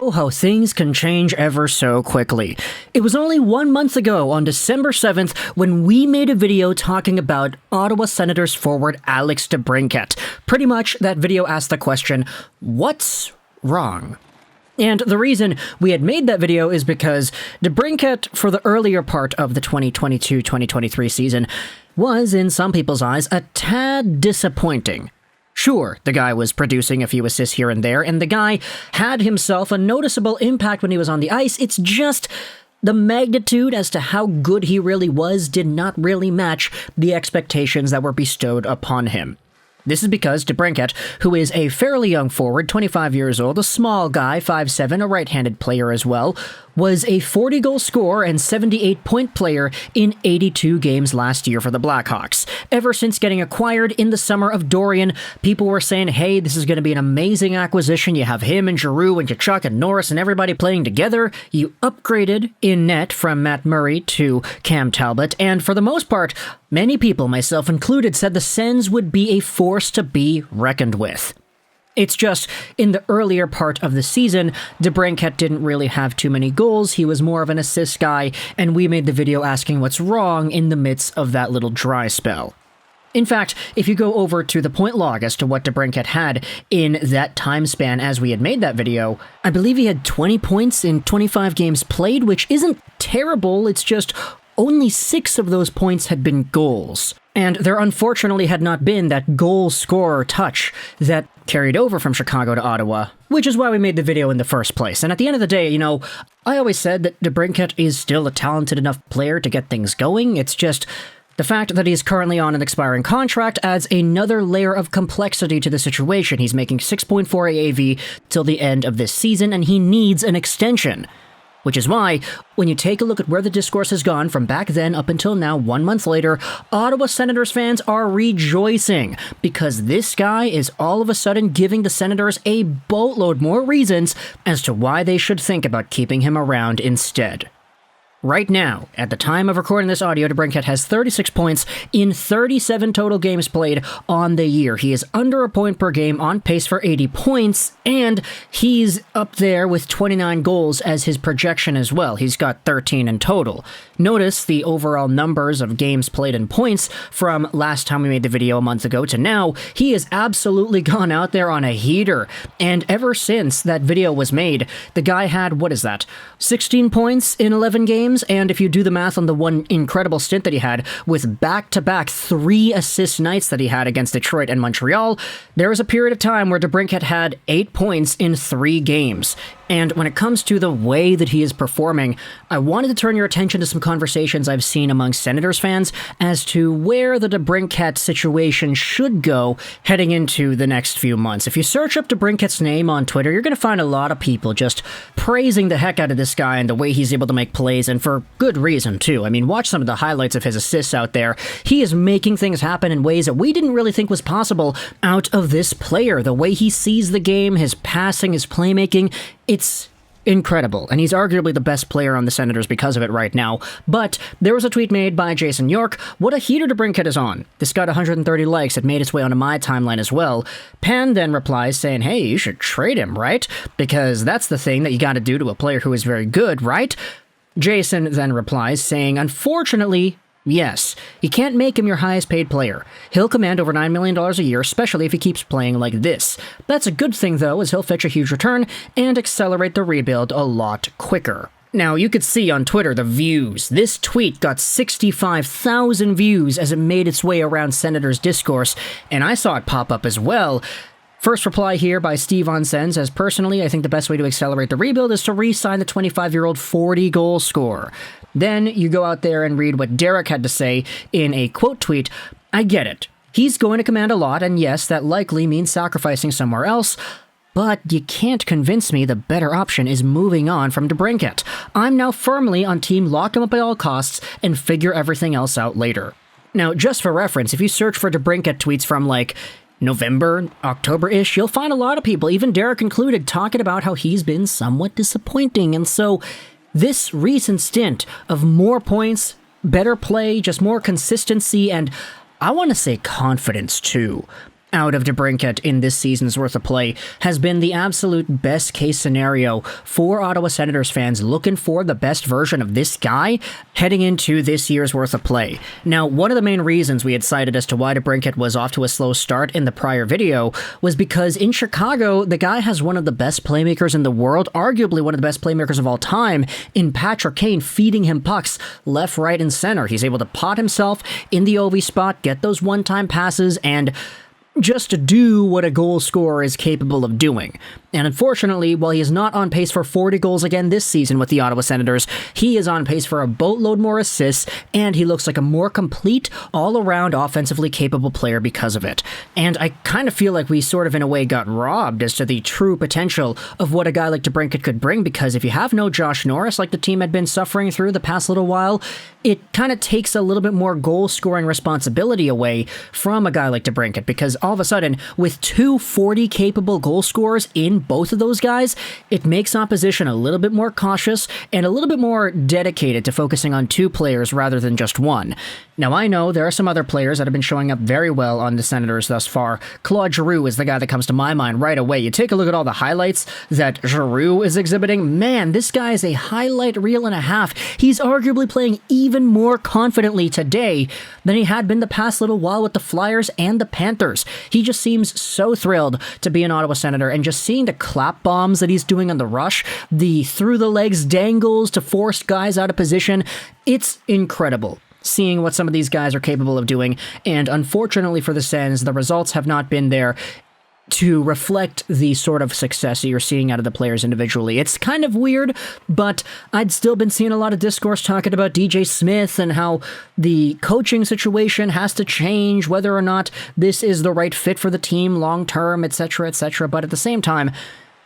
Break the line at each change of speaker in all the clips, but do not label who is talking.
Oh, how things can change ever so quickly. It was only 1 month ago, on December 7th, when we made a video talking about Ottawa Senators forward Alex DeBrincat. Pretty much, that video asked the question, what's wrong? And the reason we had made that video is because DeBrincat, for the earlier part of the 2022-2023 season, was, in some people's eyes, a tad disappointing. Sure, the guy was producing a few assists here and there, and the guy had himself a noticeable impact when he was on the ice. It's just the magnitude as to how good he really was did not really match the expectations that were bestowed upon him. This is because DeBrincat, who is a fairly young forward, 25 years old, a small guy, 5'7", a right-handed player as well, was a 40-goal scorer and 78-point player in 82 games last year for the Blackhawks. Ever since getting acquired in the summer of Dorian, people were saying, hey, this is going to be an amazing acquisition. You have him and Giroux and Mateychuk and Norris and everybody playing together. You upgraded in net from Matt Murray to Cam Talbot, and for the most part, many people, myself included, said the Sens would be a force to be reckoned with. It's just, in the earlier part of the season, DeBrincat didn't really have too many goals, he was more of an assist guy, and we made the video asking what's wrong in the midst of that little dry spell. In fact, if you go over to the point log as to what DeBrincat had in that time span as we had made that video, I believe he had 20 points in 25 games played, which isn't terrible, it's just only 6 of those points had been goals. And there unfortunately had not been that goal scorer touch that carried over from Chicago to Ottawa, which is why we made the video in the first place. And at the end of the day, I always said that DeBrincat is still a talented enough player to get things going. It's just the fact that he's currently on an expiring contract adds another layer of complexity to the situation. He's making 6.4 AAV till the end of this season, and he needs an extension. Which is why, when you take a look at where the discourse has gone from back then up until now, 1 month later, Ottawa Senators fans are rejoicing, because this guy is all of a sudden giving the Senators a boatload more reasons as to why they should think about keeping him around instead. Right now, at the time of recording this audio, DeBrincat has 36 points in 37 total games played on the year. He is under a point per game, on pace for 80 points, and he's up there with 29 goals as his projection as well. He's got 13 in total. Notice the overall numbers of games played and points from last time we made the video a month ago to now. He has absolutely gone out there on a heater, and ever since that video was made, the guy had, 16 points in 11 games? And if you do the math on the one incredible stint that he had with back-to-back 3 assist nights that he had against Detroit and Montreal, there was a period of time where DeBrincat had 8 points in 3 games. And when it comes to the way that he is performing, I wanted to turn your attention to some conversations I've seen among Senators fans as to where the DeBrincat situation should go heading into the next few months. If you search up DeBrincat's name on Twitter, you're going to find a lot of people just praising the heck out of this guy and the way he's able to make plays, and for good reason, too. I mean, watch some of the highlights of his assists out there. He is making things happen in ways that we didn't really think was possible out of this player. The way he sees the game, his passing, his playmaking, it's incredible, and he's arguably the best player on the Senators because of it right now. But there was a tweet made by Jason York. What a heater DeBrincat is on. This got 130 likes. It made its way onto my timeline as well. Pan then replies saying, hey, you should trade him, right? Because that's the thing that you gotta do to a player who is very good, right? Jason then replies saying, unfortunately, yes, you can't make him your highest paid player. He'll command over $9 million a year, especially if he keeps playing like this. That's a good thing, though, as he'll fetch a huge return and accelerate the rebuild a lot quicker. Now, you could see on Twitter the views. This tweet got 65,000 views as it made its way around Senators discourse, and I saw it pop up as well. First reply here by Steve on Sen says, personally, I think the best way to accelerate the rebuild is to re-sign the 25-year-old 40-goal scorer. Then you go out there and read what Derek had to say in a quote tweet. I get it. He's going to command a lot, and yes, that likely means sacrificing somewhere else, but you can't convince me the better option is moving on from DeBrincat. I'm now firmly on team lock him up at all costs and figure everything else out later. Now, just for reference, if you search for DeBrincat tweets from November, October-ish, you'll find a lot of people, even Derek included, talking about how he's been somewhat disappointing. And so this recent stint of more points, better play, just more consistency, and I want to say confidence too. out of DeBrincat in this season's worth of play has been the absolute best case scenario for Ottawa Senators fans looking for the best version of this guy heading into this year's worth of play. Now, one of the main reasons we had cited as to why DeBrincat was off to a slow start in the prior video was because in Chicago, the guy has one of the best playmakers in the world, arguably one of the best playmakers of all time, in Patrick Kane, feeding him pucks left, right, and center. He's able to pot himself in the OV spot, get those one-time passes, and just to do what a goal scorer is capable of doing. And unfortunately, while he is not on pace for 40 goals again this season with the Ottawa Senators, he is on pace for a boatload more assists, and he looks like a more complete, all-around offensively capable player because of it. And I kind of feel like we sort of in a way got robbed as to the true potential of what a guy like DeBrincat could bring, because if you have no Josh Norris like the team had been suffering through the past little while, it kind of takes a little bit more goal-scoring responsibility away from a guy like DeBrincat, because all of a sudden, with two 40-capable goal scorers in both of those guys, it makes opposition a little bit more cautious and a little bit more dedicated to focusing on two players rather than just one. Now, I know there are some other players that have been showing up very well on the Senators thus far. Claude Giroux is the guy that comes to my mind right away. You take a look at all the highlights that Giroux is exhibiting. Man, this guy is a highlight reel and a half. He's arguably playing even more confidently today than he had been the past little while with the Flyers and the Panthers. He just seems so thrilled to be an Ottawa Senator, and just seeing the clap bombs that he's doing on the rush, the through-the-legs dangles to force guys out of position, it's incredible seeing what some of these guys are capable of doing. And unfortunately for the Sens, the results have not been there to reflect the sort of success that you're seeing out of the players individually. It's kind of weird, but I'd still been seeing a lot of discourse talking about DJ Smith and how the coaching situation has to change, whether or not this is the right fit for the team long-term, etc., etc. But at the same time,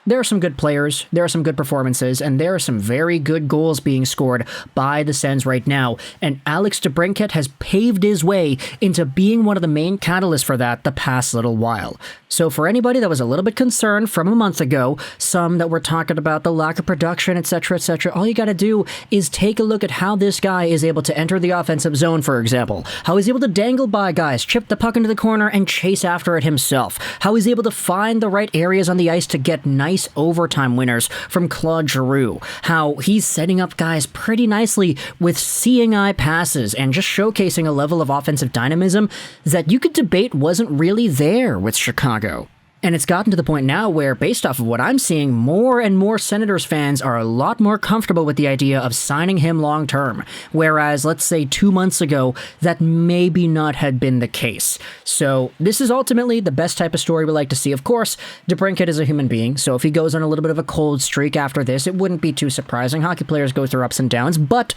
there are some good players, there are some good performances, and there are some very good goals being scored by the Sens right now, and Alex DeBrincat has paved his way into being one of the main catalysts for that the past little while. So for anybody that was a little bit concerned from a month ago, some that were talking about the lack of production, etc., etc., all you gotta do is take a look at how this guy is able to enter the offensive zone, for example. How he's able to dangle by guys, chip the puck into the corner, and chase after it himself. How he's able to find the right areas on the ice to get nice overtime winners from Claude Giroux. How he's setting up guys pretty nicely with seeing eye passes and just showcasing a level of offensive dynamism that you could debate wasn't really there with Chicago. And it's gotten to the point now where, based off of what I'm seeing, more and more Senators fans are a lot more comfortable with the idea of signing him long-term, whereas, let's say 2 months ago, that maybe not had been the case. So this is ultimately the best type of story we like to see. Of course, DeBrincat is a human being, so if he goes on a little bit of a cold streak after this, it wouldn't be too surprising. Hockey players go through ups and downs, but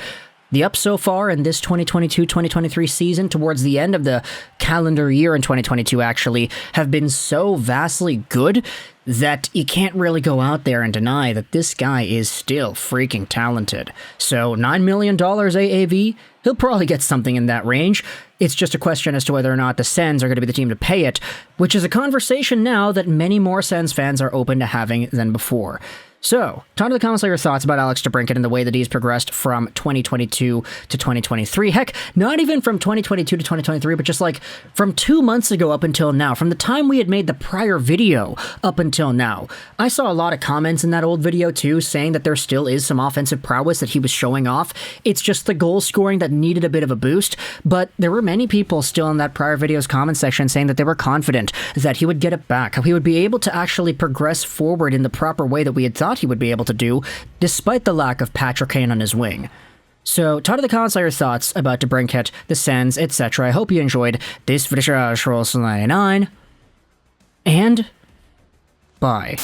the ups so far in this 2022-2023 season, towards the end of the calendar year in 2022 actually, have been so vastly good that you can't really go out there and deny that this guy is still freaking talented. So $9 million AAV, he'll probably get something in that range. It's just a question as to whether or not the Sens are going to be the team to pay it, which is a conversation now that many more Sens fans are open to having than before. So, talk to the comments on your thoughts about Alex DeBrincat and the way that he's progressed from 2022 to 2023. Heck, not even from 2022 to 2023, but just like from 2 months ago up until now, from the time we had made the prior video up until now. I saw a lot of comments in that old video too, saying that there still is some offensive prowess that he was showing off. It's just the goal scoring that needed a bit of a boost, but there were many people still in that prior video's comment section saying that they were confident that he would get it back, how he would be able to actually progress forward in the proper way that we had thought he would be able to do, despite the lack of Patrick Kane on his wing. So, talk to the comments on your thoughts about DeBrincat, the Sens, etc. I hope you enjoyed this video. Juraj, and bye.